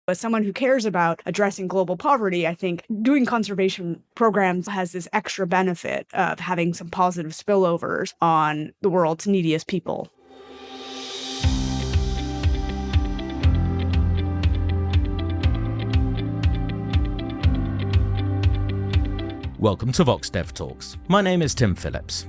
As someone who cares about addressing global poverty, I think doing conservation programs has this extra benefit of having some positive spillovers on the world's neediest people. Welcome to Vox Dev Talks. My name is Tim Phillips.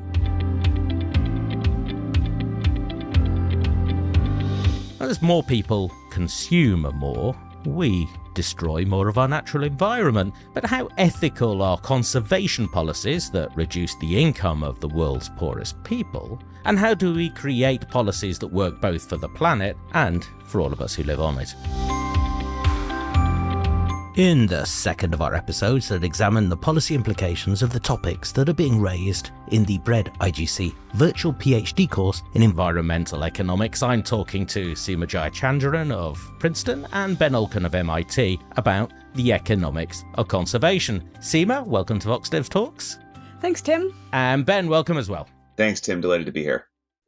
As more people consume more, we destroy more of our natural environment. But how ethical are conservation policies that reduce the income of the world's poorest people? And how do we create policies that work both for the planet and for all of us who live on it? In the second of our episodes that examine the policy implications of the topics that are being raised in the BRED IGC virtual PhD course in environmental economics, I'm talking to Seema Jayachandran of Princeton and Ben Olken of MIT about the economics of conservation. Seema, welcome to Vox Dev Talks. Thanks, Tim. And Ben, welcome as well. Thanks, Tim. Delighted to be here.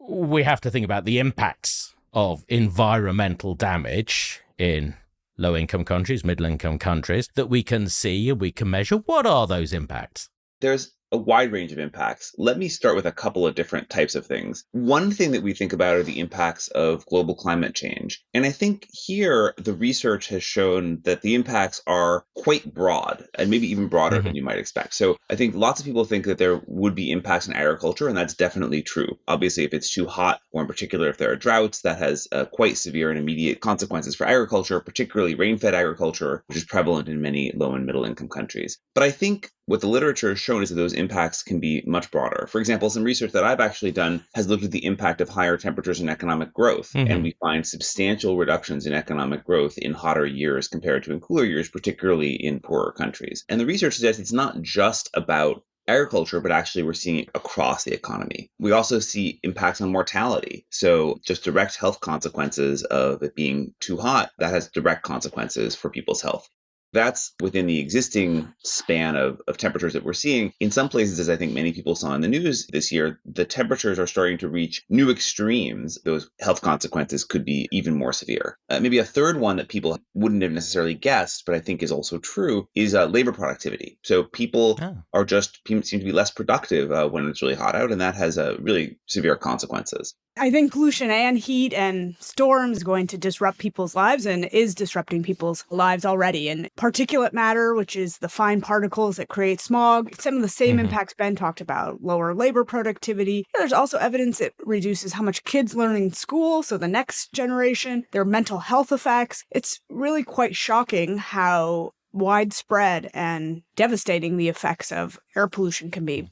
We have to think about the impacts of environmental damage in low-income countries, middle-income countries, that we can see and we can measure. What are those impacts? There's a wide range of impacts. Let me start with a couple of different types of things. One thing that we think about are the impacts of global climate change. And I think here the research has shown that the impacts are quite broad and maybe even broader than you might expect. So I think lots of people think that there would be impacts in agriculture, and that's definitely true. Obviously, if it's too hot, or in particular, if there are droughts, that has quite severe and immediate consequences for agriculture, particularly rain-fed agriculture, which is prevalent in many low and middle income countries. But I think what the literature has shown is that those impacts can be much broader. For example, some research that I've actually done has looked at the impact of higher temperatures and economic growth. And we find substantial reductions in economic growth in hotter years compared to in cooler years, particularly in poorer countries. And the research suggests it's not just about agriculture, but actually we're seeing it across the economy. We also see impacts on mortality. So just direct health consequences of it being too hot, that has direct consequences for people's health. That's within the existing span of temperatures that we're seeing. In some places, as I think many people saw in the news this year, the temperatures are starting to reach new extremes. Those health consequences could be even more severe. Maybe a third one that people wouldn't have necessarily guessed, but I think is also true, is labor productivity. So people seem to be less productive when it's really hot out, and that has really severe consequences. I think pollution and heat and storms is going to disrupt people's lives and is disrupting people's lives already. And particulate matter, which is the fine particles that create smog, some of the same impacts Ben talked about, lower labor productivity. There's also evidence it reduces how much kids learn in school, so the next generation, their mental health effects. It's really quite shocking how widespread and devastating the effects of air pollution can be.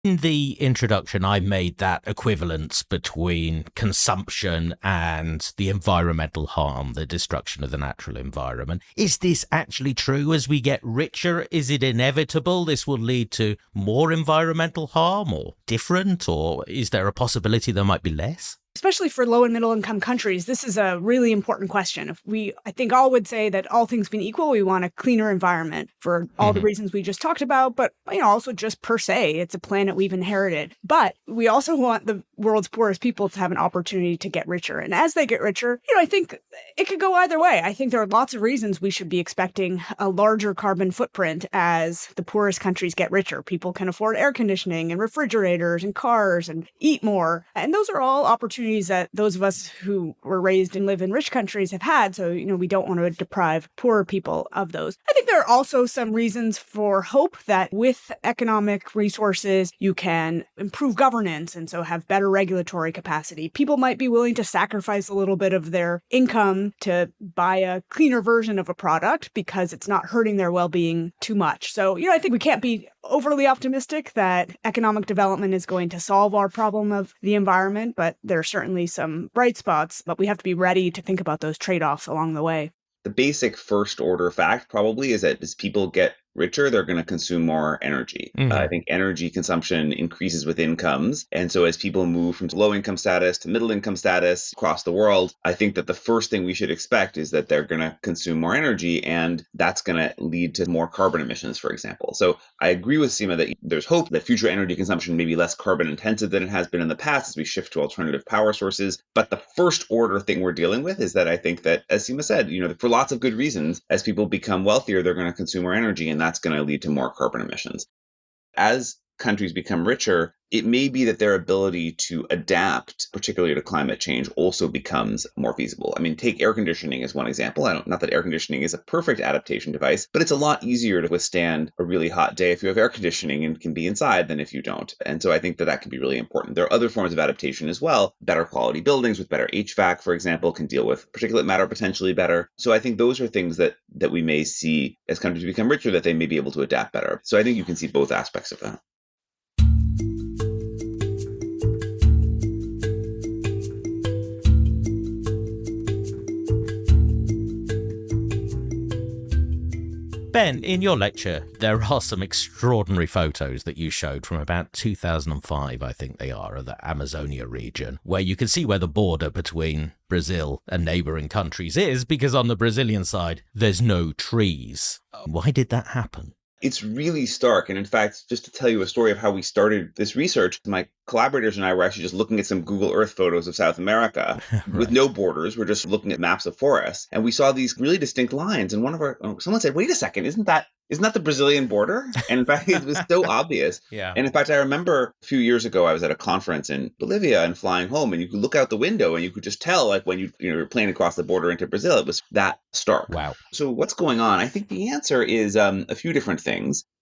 In the introduction, I made that equivalence between consumption and the environmental harm, the destruction of the natural environment. Is this actually true? As we get richer, is it inevitable this will lead to more environmental harm or different? Or is there a possibility there might be less? Especially for low and middle income countries, this is a really important question. I think all would say that all things being equal, we want a cleaner environment for all the reasons we just talked about, but also just per se, it's a planet we've inherited. But we also want the world's poorest people to have an opportunity to get richer. And as they get richer, I think it could go either way. I think there are lots of reasons we should be expecting a larger carbon footprint as the poorest countries get richer. People can afford air conditioning and refrigerators and cars and eat more. And those are all opportunities that those of us who were raised and live in rich countries have had. So, we don't want to deprive poorer people of those. I think there are also some reasons for hope that with economic resources, you can improve governance and so have better regulatory capacity. People might be willing to sacrifice a little bit of their income to buy a cleaner version of a product because it's not hurting their well-being too much. So, I think we can't be overly optimistic that economic development is going to solve our problem of the environment, but there are certainly some bright spots, but we have to be ready to think about those trade-offs along the way. The basic first order fact probably is that as people get richer, they're going to consume more energy. I think energy consumption increases with incomes. And so as people move from low income status to middle income status across the world, I think that the first thing we should expect is that they're going to consume more energy, and that's going to lead to more carbon emissions, for example. So I agree with Seema that there's hope that future energy consumption may be less carbon intensive than it has been in the past as we shift to alternative power sources. But the first order thing we're dealing with is that I think that, as Seema said, for lots of good reasons, as people become wealthier, they're going to consume more energy, and that's going to lead to more carbon emissions. As countries become richer, it may be that their ability to adapt, particularly to climate change, also becomes more feasible. I mean, take air conditioning as one example. Not that air conditioning is a perfect adaptation device, but it's a lot easier to withstand a really hot day if you have air conditioning and can be inside than if you don't. And so I think that can be really important. There are other forms of adaptation as well. Better quality buildings with better HVAC, for example, can deal with particulate matter potentially better. So I think those are things that we may see as countries become richer, that they may be able to adapt better. So I think you can see both aspects of that. Ben, in your lecture, there are some extraordinary photos that you showed from about 2005, I think they are, of the Amazonia region, where you can see where the border between Brazil and neighbouring countries is, because on the Brazilian side, there's no trees. Why did that happen? It's really stark. And in fact, just to tell you a story of how we started this research, my collaborators and I were actually just looking at some Google Earth photos of South America with no borders. We're just looking at maps of forests. And we saw these really distinct lines. And someone said, wait a second, isn't that the Brazilian border? And in fact, it was so obvious. Yeah. And in fact, I remember a few years ago, I was at a conference in Bolivia and flying home, and you could look out the window and you could just tell, like when you're playing across the border into Brazil, it was that stark. Wow. So what's going on? I think the answer is a few different things.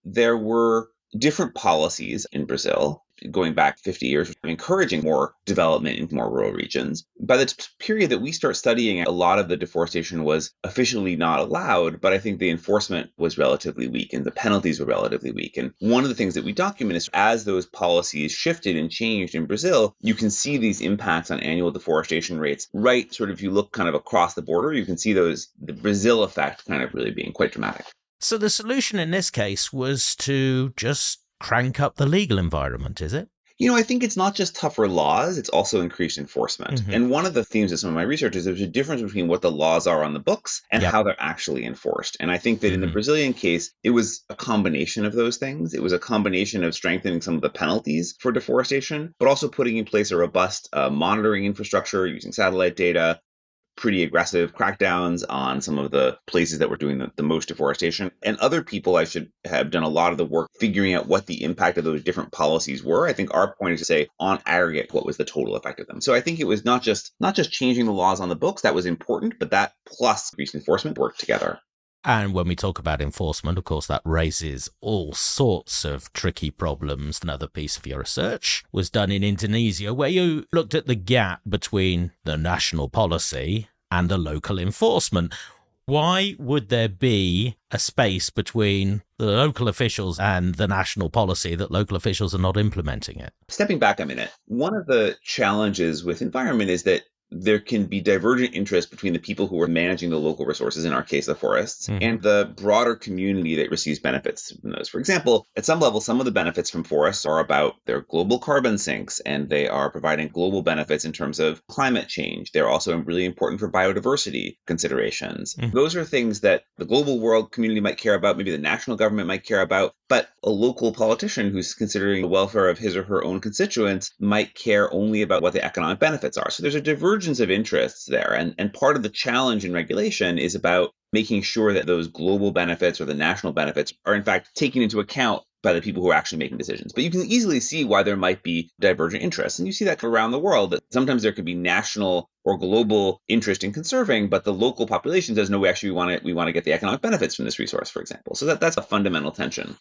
There were different policies in Brazil going back 50 years, encouraging more development in more rural regions. By the period that we start studying, a lot of the deforestation was officially not allowed, but I think the enforcement was relatively weak and the penalties were relatively weak. And one of the things that we document is as those policies shifted and changed in Brazil, you can see these impacts on annual deforestation rates, right? Sort of, if you look kind of across the border, you can see the Brazil effect kind of really being quite dramatic. So the solution in this case was to just crank up the legal environment, is it? I think it's not just tougher laws, it's also increased enforcement. Mm-hmm. And one of the themes of some of my research is there's a difference between what the laws are on the books and how they're actually enforced. And I think that in the Brazilian case, it was a combination of those things. It was a combination of strengthening some of the penalties for deforestation, but also putting in place a robust monitoring infrastructure using satellite data, pretty aggressive crackdowns on some of the places that were doing the most deforestation. And other people, I should have done a lot of the work figuring out what the impact of those different policies were. I think our point is to say, on aggregate, what was the total effect of them? So I think it was not just changing the laws on the books that was important, but that plus increased enforcement worked together. And when we talk about enforcement, of course, that raises all sorts of tricky problems. Another piece of your research was done in Indonesia, where you looked at the gap between the national policy and the local enforcement. Why would there be a space between the local officials and the national policy that local officials are not implementing it? Stepping back a minute, one of the challenges with environment is that there can be divergent interests between the people who are managing the local resources, in our case, the forests, and the broader community that receives benefits from those. For example, at some level, some of the benefits from forests are about their global carbon sinks, and they are providing global benefits in terms of climate change. They're also really important for biodiversity considerations. Those are things that the global world community might care about, maybe the national government might care about, but a local politician who's considering the welfare of his or her own constituents might care only about what the economic benefits are. So there's a divergence of interests there. And part of the challenge in regulation is about making sure that those global benefits or the national benefits are in fact taken into account by the people who are actually making decisions. But you can easily see why there might be divergent interests. And you see that around the world, that sometimes there could be national or global interest in conserving, but the local population says, no, we want to get the economic benefits from this resource, for example. So that's a fundamental tension.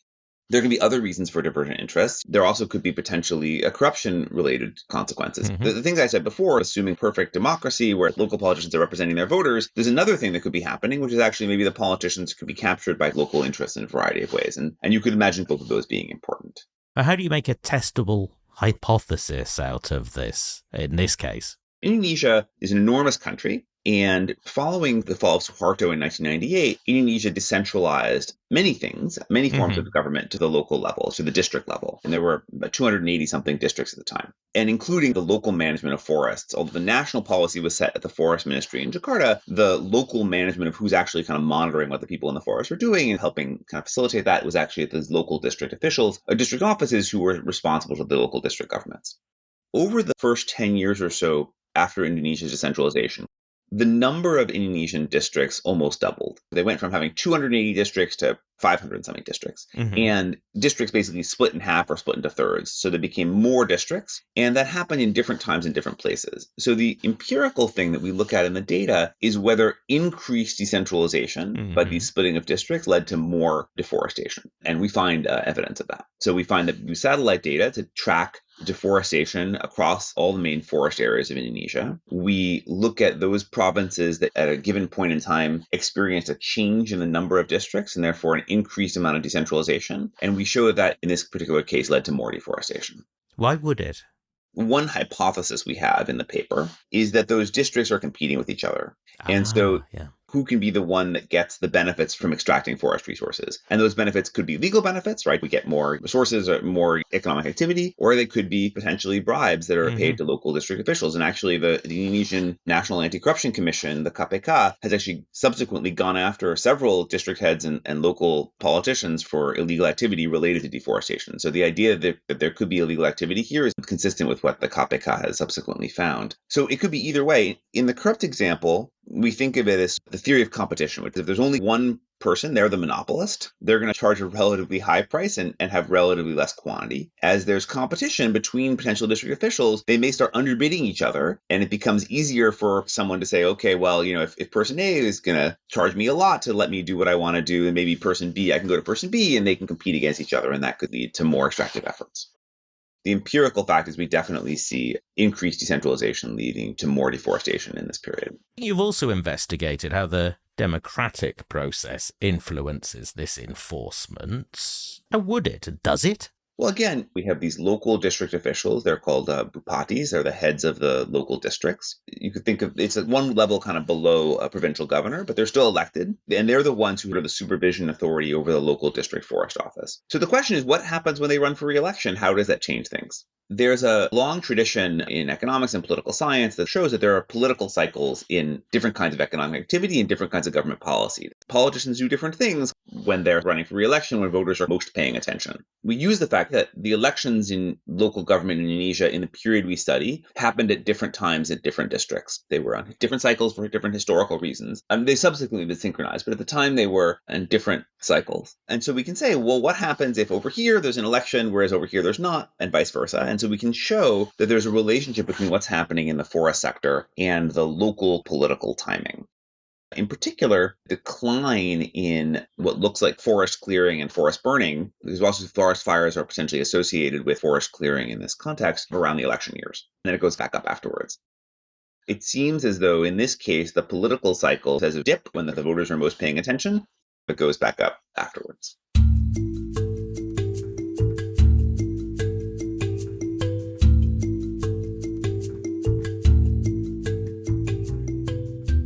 There can be other reasons for divergent interests. There also could be potentially corruption-related consequences. The things I said before, assuming perfect democracy where local politicians are representing their voters, there's another thing that could be happening, which is actually maybe the politicians could be captured by local interests in a variety of ways. And you could imagine both of those being important. How do you make a testable hypothesis out of this, in this case? Indonesia is an enormous country. And following the fall of Suharto in 1998, Indonesia decentralized many things, many forms of government to the local level, to the district level. And there were about 280 something districts at the time, and including the local management of forests. Although the national policy was set at the Forest Ministry in Jakarta, the local management of who's actually kind of monitoring what the people in the forest were doing and helping kind of facilitate that was actually at those local district officials, or district offices who were responsible for the local district governments. Over the first 10 years or so after Indonesia's decentralization, the number of Indonesian districts almost doubled. They went from having 280 districts to 500 something districts. And districts basically split in half or split into thirds. So there became more districts. And that happened in different times in different places. So the empirical thing that we look at in the data is whether increased decentralization by the splitting of districts led to more deforestation. And we find evidence of that. So we find that we use satellite data to track deforestation across all the main forest areas of Indonesia. We look at those provinces that at a given point in time experienced a change in the number of districts and therefore an increased amount of decentralization. And we show that in this particular case led to more deforestation. Why would it? One hypothesis we have in the paper is that those districts are competing with each other. And so who can be the one that gets the benefits from extracting forest resources? And those benefits could be legal benefits, right? We get more resources or more economic activity, or they could be potentially bribes that are paid to local district officials. And actually, the Indonesian National Anti-Corruption Commission, the KPK, has actually subsequently gone after several district heads and local politicians for illegal activity related to deforestation. So the idea that there could be illegal activity here is consistent with what the KPK has subsequently found. So it could be either way. In the corrupt example, we think of it as the theory of competition, which if there's only one person, they're the monopolist, they're going to charge a relatively high price and have relatively less quantity. As there's competition between potential district officials, they may start underbidding each other, and it becomes easier for someone to say, okay, well, if person A is going to charge me a lot to let me do what I want to do, and maybe person B, I can go to person B and they can compete against each other, and that could lead to more extractive efforts. The empirical fact is we definitely see increased decentralization leading to more deforestation in this period. You've also investigated how the democratic process influences this enforcement. How would it? Does it? Well, again, we have these local district officials. They're called bupatis. They're the heads of the local districts. You could think of it's at one level kind of below a provincial governor, but they're still elected. And they're the ones who are the supervision authority over the local district forest office. So the question is, what happens when they run for re-election? How does that change things? There's a long tradition in economics and political science that shows that there are political cycles in different kinds of economic activity and different kinds of government policy. Politicians do different things when they're running for re-election, when voters are most paying attention. We use the fact that the elections in local government in Indonesia in the period we study happened at different times at different districts. They were on different cycles for different historical reasons. They subsequently been synchronized, but at the time they were in different cycles. And so we can say, well, what happens if over here there's an election, whereas over here there's not, and vice versa? And so we can show that there's a relationship between what's happening in the forest sector and the local political timing. In particular, decline in what looks like forest clearing and forest burning, because also forest fires are potentially associated with forest clearing in this context around the election years. And then it goes back up afterwards. It seems as though in this case, the political cycle has a dip when the voters are most paying attention, but goes back up afterwards.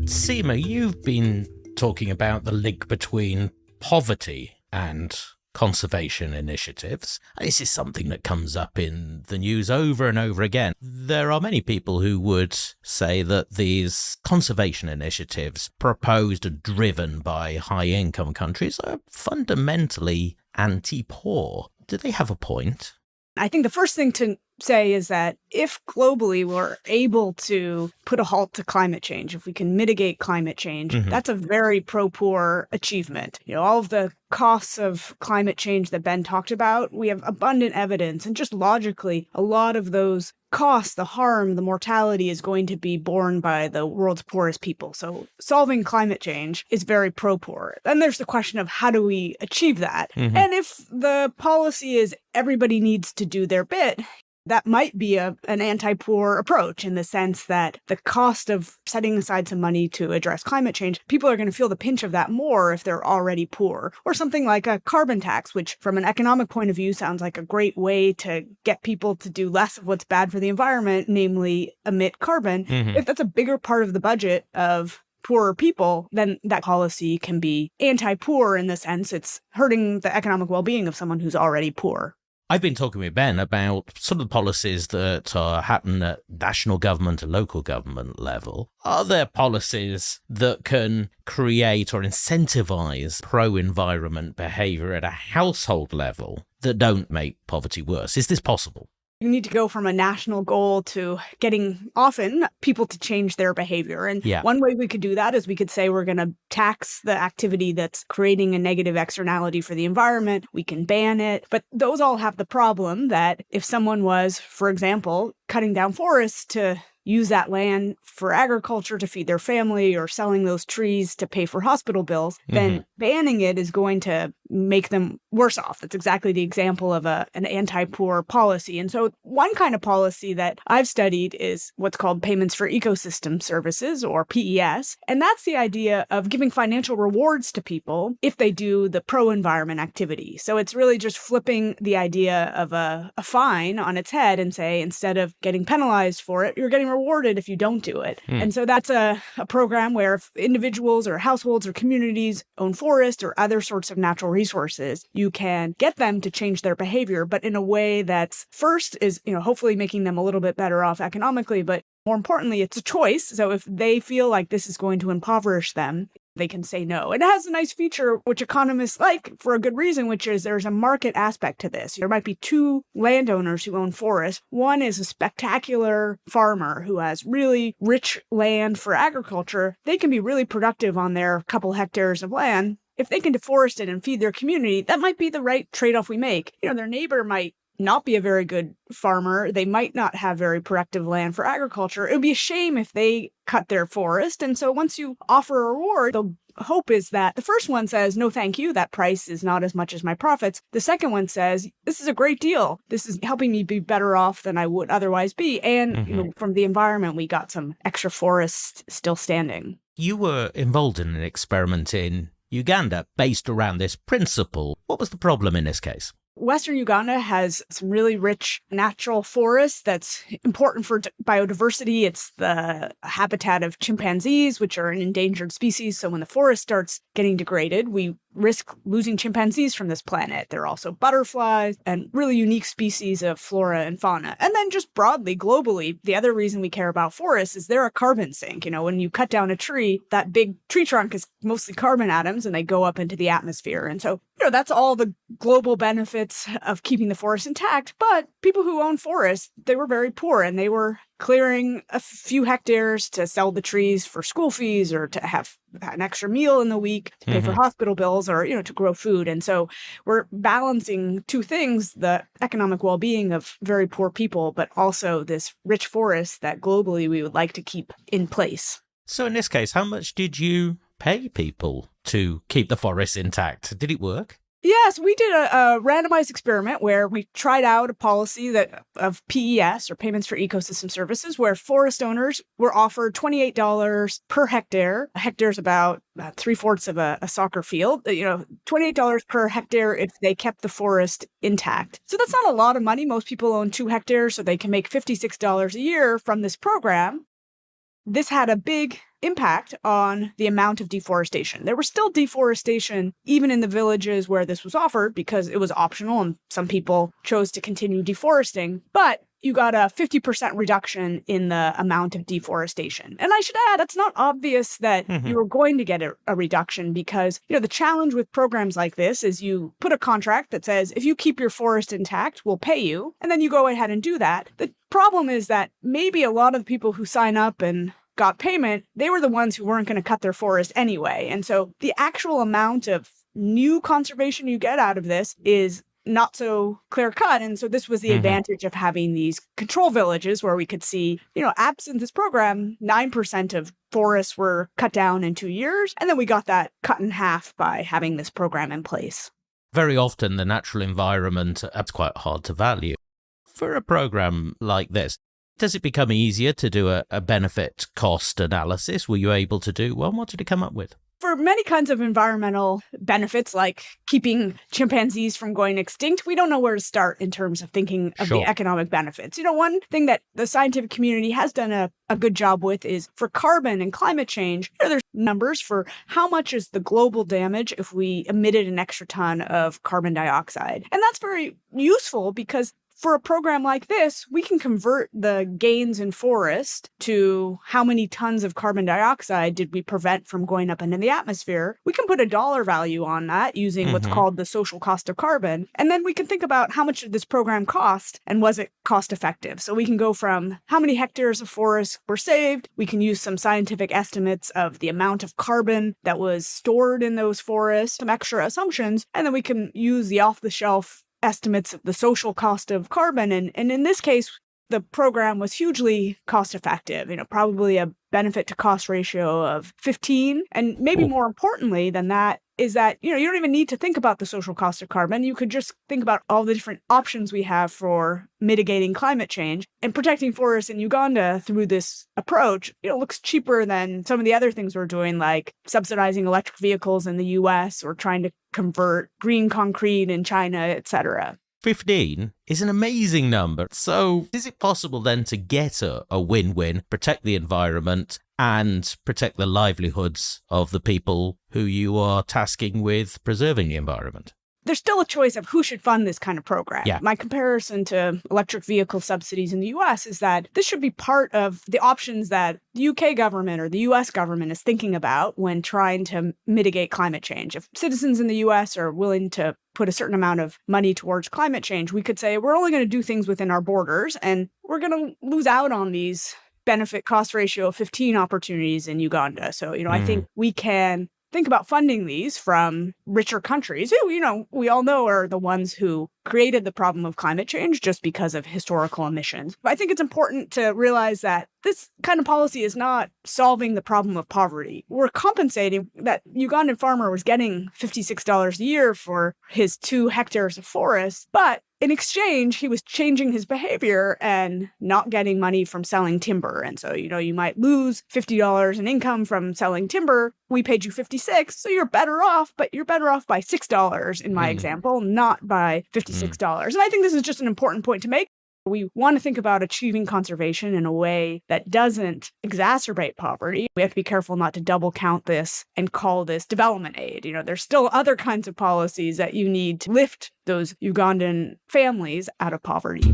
Seema, you've been talking about the link between poverty and conservation initiatives. This is something that comes up in the news over and over again. There are many people who would say that these conservation initiatives proposed and driven by high-income countries are fundamentally anti-poor. Do they have a point? I think the first thing to say is that if globally we're able to put a halt to climate change, if we can mitigate climate change, that's a very pro-poor achievement. All of the costs of climate change that Ben talked about, we have abundant evidence. And just logically, a lot of those costs, the harm, the mortality is going to be borne by the world's poorest people. So solving climate change is very pro-poor. Then there's the question of how do we achieve that? And if the policy is everybody needs to do their bit, That might be an anti-poor approach in the sense that the cost of setting aside some money to address climate change, people are going to feel the pinch of that more if they're already poor. Or something like a carbon tax, which from an economic point of view sounds like a great way to get people to do less of what's bad for the environment, namely emit carbon. If that's a bigger part of the budget of poorer people, then that policy can be anti-poor in the sense it's hurting the economic well-being of someone who's already poor. I've been talking with Ben about some of the policies that happen at national government and local government level. Are there policies that can create or incentivize pro-environment behavior at a household level that don't make poverty worse? Is this possible? You need to go from a national goal to getting often people to change their behavior. And one way we could do that is we could say we're going to tax the activity that's creating a negative externality for the environment. We can ban it. But those all have the problem that if someone was, for example, cutting down forests to use that land for agriculture to feed their family or selling those trees to pay for hospital bills, then banning it is going to make them worse off. That's exactly the example of an anti-poor policy. And so one kind of policy that I've studied is what's called payments for ecosystem services, or PES. And that's the idea of giving financial rewards to people if they do the pro-environment activity. So it's really just flipping the idea of a fine on its head and say, instead of getting penalized for it, you're getting rewarded if you don't do it. And so that's a program where if individuals or households or communities own forest or other sorts of natural resources, you can get them to change their behavior, but in a way that's first is, hopefully making them a little bit better off economically, but more importantly, it's a choice. So if they feel like this is going to impoverish them, they can say no. It has a nice feature, which economists like for a good reason, which is there's a market aspect to this. There might be two landowners who own forests. One is a spectacular farmer who has really rich land for agriculture. They can be really productive on their couple hectares of land. If they can deforest it and feed their community, that might be the right trade-off we make. Their neighbor might not be a very good farmer. They might not have very productive land for agriculture. It would be a shame if they cut their forest. And so once you offer a reward, the hope is that the first one says, no, thank you. That price is not as much as my profits. The second one says, this is a great deal. This is helping me be better off than I would otherwise be. And from the environment, we got some extra forest still standing. You were involved in an experiment in Uganda based around this principle. What was the problem in this case? Western Uganda has some really rich natural forests that's important for biodiversity. It's the habitat of chimpanzees, which are an endangered species. So when the forest starts getting degraded, we risk losing chimpanzees from this planet. There are also butterflies and really unique species of flora and fauna. And then just broadly, globally, the other reason we care about forests is they're a carbon sink. When you cut down a tree, that big tree trunk is mostly carbon atoms and they go up into the atmosphere. And so, that's all the global benefits of keeping the forest intact. But people who own forests, they were very poor and they were clearing a few hectares to sell the trees for school fees or to have an extra meal in the week, to pay for hospital bills or, to grow food. And so we're balancing two things, the economic well-being of very poor people, but also this rich forest that globally we would like to keep in place. So in this case, how much did you pay people to keep the forest intact? Did it work? Yes, we did a randomized experiment where we tried out a policy of PES, or payments for ecosystem services, where forest owners were offered $28 per hectare. A hectare is about 3/4 of a soccer field. $28 per hectare if they kept the forest intact. So that's not a lot of money. Most people own 2 hectares, so they can make $56 a year from this program. This had a big impact on the amount of deforestation. There was still deforestation even in the villages where this was offered because it was optional and some people chose to continue deforesting, but you got a 50% reduction in the amount of deforestation. And I should add, it's not obvious that you were going to get a reduction because, the challenge with programs like this is you put a contract that says, if you keep your forest intact, we'll pay you. And then you go ahead and do that. The problem is that maybe a lot of the people who sign up and got payment, they were the ones who weren't going to cut their forest anyway. And so the actual amount of new conservation you get out of this is not so clear cut. And so this was the advantage of having these control villages where we could see, absent this program, 9% of forests were cut down in 2 years. And then we got that cut in half by having this program in place. Very often the natural environment, that's quite hard to value. For a program like this, does it become easier to do a benefit cost analysis? Were you able to do one? What did it come up with? For many kinds of environmental benefits, like keeping chimpanzees from going extinct, we don't know where to start in terms of thinking of the economic benefits. One thing that the scientific community has done a good job with is for carbon and climate change, there's numbers for how much is the global damage if we emitted an extra ton of carbon dioxide. And that's very useful because for a program like this, we can convert the gains in forest to how many tons of carbon dioxide did we prevent from going up into the atmosphere. We can put a dollar value on that using what's called the social cost of carbon. And then we can think about how much did this program cost and was it cost effective? So we can go from how many hectares of forest were saved. We can use some scientific estimates of the amount of carbon that was stored in those forests, some extra assumptions, and then we can use the off-the-shelf estimates of the social cost of carbon. And in this case, the program was hugely cost effective, probably a benefit to cost ratio of 15. And maybe more importantly than that is that, you don't even need to think about the social cost of carbon. You could just think about all the different options we have for mitigating climate change. And protecting forests in Uganda through this approach, looks cheaper than some of the other things we're doing, like subsidizing electric vehicles in the US or trying to convert green concrete in China, etc. 15 is an amazing number. So is it possible then to get a win-win, protect the environment and protect the livelihoods of the people who you are tasking with preserving the environment? There's still a choice of who should fund this kind of program. Yeah. My comparison to electric vehicle subsidies in the US is that this should be part of the options that the UK government or the US government is thinking about when trying to mitigate climate change. If citizens in the US are willing to put a certain amount of money towards climate change, we could say we're only going to do things within our borders and we're going to lose out on these benefit cost ratio of 15 opportunities in Uganda. So, I think we can think about funding these from richer countries who, we all know are the ones who created the problem of climate change just because of historical emissions. But I think it's important to realize that this kind of policy is not solving the problem of poverty. We're compensating that Ugandan farmer was getting $56 a year for his 2 hectares of forest, but in exchange, he was changing his behavior and not getting money from selling timber. And so, you might lose $50 in income from selling timber. We paid you $56, so you're better off, but you're better off by $6 in my example, not by $56. And I think this is just an important point to make. We want to think about achieving conservation in a way that doesn't exacerbate poverty. We have to be careful not to double count this and call this development aid. There's still other kinds of policies that you need to lift those Ugandan families out of poverty.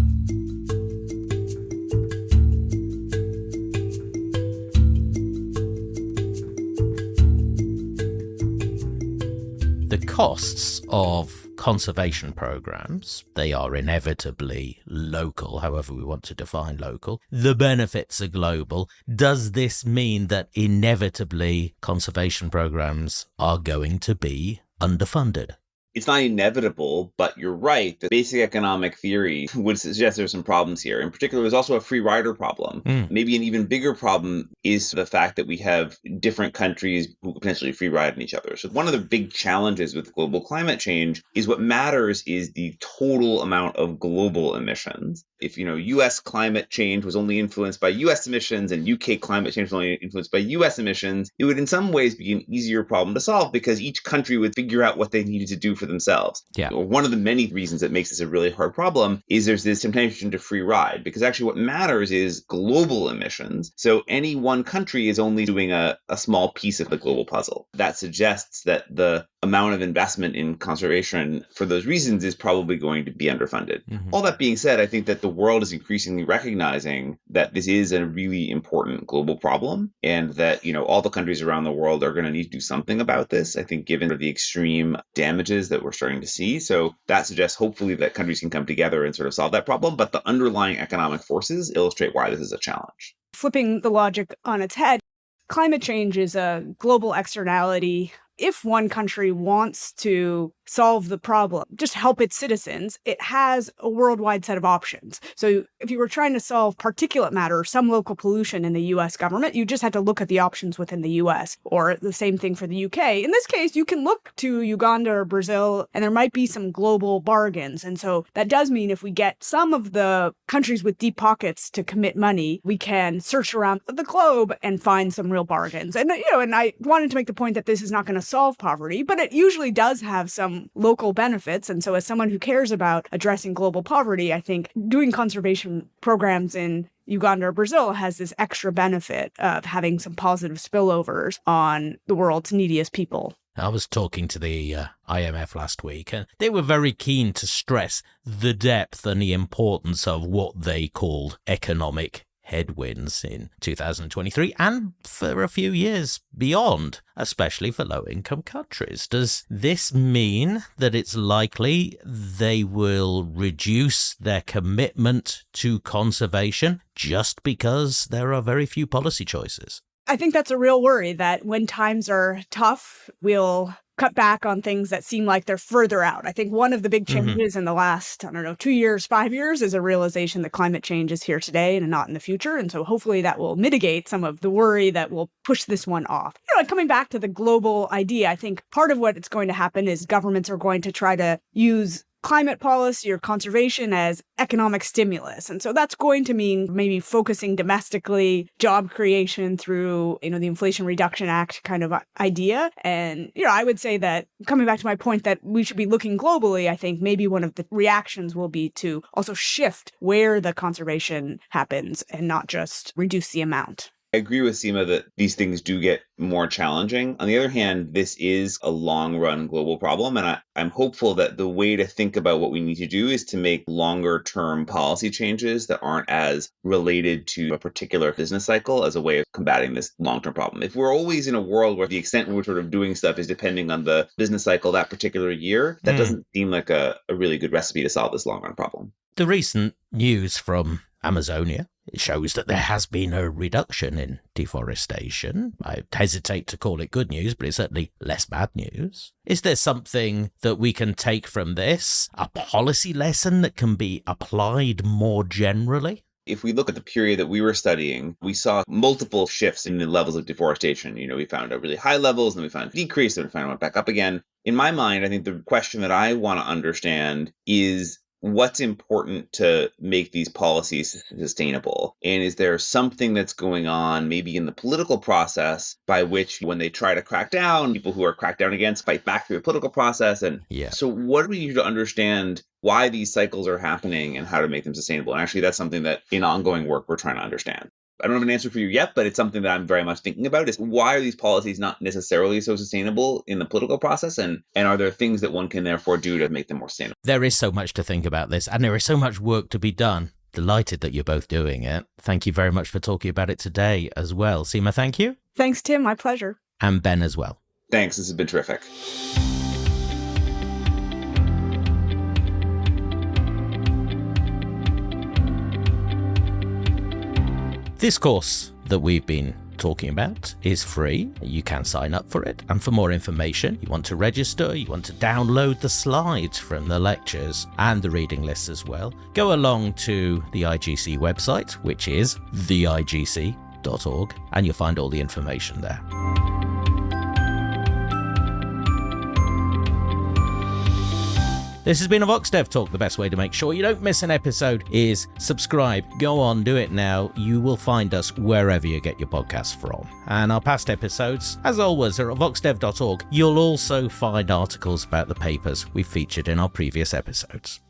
The costs of conservation programs, they are inevitably local, however we want to define local. The benefits are global. Does this mean that inevitably conservation programs are going to be underfunded? It's not inevitable, but you're right. The basic economic theory would suggest there's some problems here. In particular, there's also a free rider problem. Maybe an even bigger problem is the fact that we have different countries who potentially free ride on each other. So one of the big challenges with global climate change is what matters is the total amount of global emissions. If, U.S. climate change was only influenced by U.S. emissions and UK climate change was only influenced by U.S. emissions, it would in some ways be an easier problem to solve because each country would figure out what they needed to do for themselves. Yeah. One of the many reasons that makes this a really hard problem is there's this temptation to free ride, because actually what matters is global emissions. So any one country is only doing a small piece of the global puzzle. That suggests that the amount of investment in conservation for those reasons is probably going to be underfunded. All that being said, I think that the world is increasingly recognizing that this is a really important global problem and that, all the countries around the world are going to need to do something about this, I think, given the extreme damages that we're starting to see. So that suggests hopefully that countries can come together and sort of solve that problem. But the underlying economic forces illustrate why this is a challenge. Flipping the logic on its head, climate change is a global externality. If one country wants to solve the problem, just help its citizens, it has a worldwide set of options. So if you were trying to solve particulate matter or some local pollution in the US government, you just had to look at the options within the US, or the same thing for the UK. In this case, you can look to Uganda or Brazil, and there might be some global bargains. And so that does mean if we get some of the countries with deep pockets to commit money, we can search around the globe and find some real bargains. And, and I wanted to make the point that this is not going to solve poverty, but it usually does have some local benefits. And so as someone who cares about addressing global poverty, I think doing conservation programs in Uganda or Brazil has this extra benefit of having some positive spillovers on the world's neediest people. I was talking to the IMF last week, and they were very keen to stress the depth and the importance of what they called economic headwinds in 2023 and for a few years beyond, especially for low-income countries. Does this mean that it's likely they will reduce their commitment to conservation just because there are very few policy choices? I think that's a real worry that when times are tough, we'll cut back on things that seem like they're further out. I think one of the big changes in the last, 2 years, 5 years is a realization that climate change is here today and not in the future. And so hopefully that will mitigate some of the worry that will push this one off. Coming back to the global idea, I think part of what it's going to happen is governments are going to try to use climate policy or conservation as economic stimulus. And so that's going to mean maybe focusing domestically, job creation through, the Inflation Reduction Act kind of idea. And, I would say that coming back to my point that we should be looking globally, I think maybe one of the reactions will be to also shift where the conservation happens and not just reduce the amount. I agree with Seema that these things do get more challenging. On the other hand, this is a long-run global problem, and I'm hopeful that the way to think about what we need to do is to make longer-term policy changes that aren't as related to a particular business cycle as a way of combating this long-term problem. If we're always in a world where the extent in which we're doing stuff is depending on the business cycle that particular year, that doesn't seem like a really good recipe to solve this long-run problem. The recent news from Amazonia, it shows that there has been a reduction in deforestation. I hesitate to call it good news, but it's certainly less bad news. Is there something that we can take from this, a policy lesson that can be applied more generally? If we look at the period that we were studying, we saw multiple shifts in the levels of deforestation. We found a really high levels, and then we found a decrease, and we found it went back up again. In my mind, I think the question that I want to understand is what's important to make these policies sustainable? And is there something that's going on maybe in the political process by which when they try to crack down, people who are cracked down against fight back through the political process? And so what do we need to understand why these cycles are happening and how to make them sustainable? And actually, that's something that in ongoing work, we're trying to understand. I don't have an answer for you yet, but it's something that I'm very much thinking about is why are these policies not necessarily so sustainable in the political process? And are there things that one can therefore do to make them more sustainable? There is so much to think about this, and there is so much work to be done. Delighted that you're both doing it. Thank you very much for talking about it today as well. Seema, thank you. Thanks, Tim. My pleasure. And Ben as well. Thanks. This has been terrific. This course that we've been talking about is free. You can sign up for it. And for more information, you want to register, you want to download the slides from the lectures and the reading lists as well, go along to the IGC website, which is theigc.org, and you'll find all the information there. This has been a VoxDev Talk. The best way to make sure you don't miss an episode is subscribe. Go on, do it now. You will find us wherever you get your podcasts from. And our past episodes, as always, are at voxdev.org. You'll also find articles about the papers we featured in our previous episodes.